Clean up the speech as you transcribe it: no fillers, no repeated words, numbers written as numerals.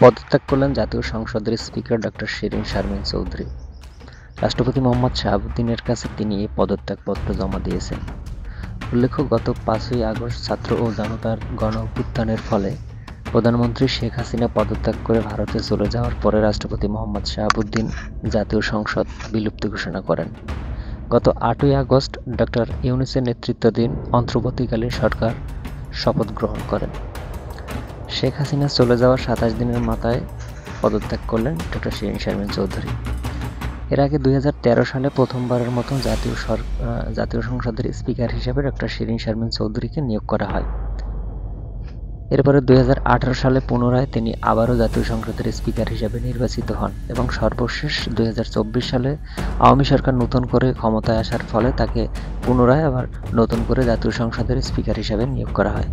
পদত্যাগ করলেন জাতীয় সংসদের স্পিকার ডক্টর শিরীন শারমিন চৌধুরী। রাষ্ট্রপতি মোহাম্মদ শাহাবুদ্দিনের কাছে তিনি এই পদত্যাগপত্র জমা দিয়েছেন। উল্লেখ্য, গত ৫ই আগস্ট ছাত্র ও জনতার গণঅভ্যুত্থানের ফলে প্রধানমন্ত্রী শেখ হাসিনা পদত্যাগ করে ভারতে চলে যাওয়ার পরে রাষ্ট্রপতি মোহাম্মদ শাহাবুদ্দিন জাতীয় সংসদ বিলুপ্তি ঘোষণা করেন। গত ৮ই আগস্ট ডক্টর ইউনূসের নেতৃত্বাধীন অন্তর্বর্তীকালীন সরকার শপথ গ্রহণ করেন। শেখ হাসিনা চলে যাওয়ার ২৭ দিনের মাথায় পদত্যাগ করলেন ডক্টর শিরীন শারমিন চৌধুরী। এর আগে ২০১৩ সালে প্রথমবারের মতো জাতীয় সংসদের স্পিকার হিসেবে ডক্টর শিরীন শারমিন চৌধুরীকে নিয়োগ করা হয়। এরপরে ২০১৮ সালে পুনরায় তিনি আবারও জাতীয় সংসদের স্পিকার হিসেবে নির্বাচিত হন এবং সর্বশেষ ২০২৪ সালে আওয়ামী সরকার নতুন করে ক্ষমতায় আসার ফলে তাকে পুনরায় আবার নতুন করে জাতীয় সংসদের স্পিকার হিসেবে নিয়োগ করা হয়।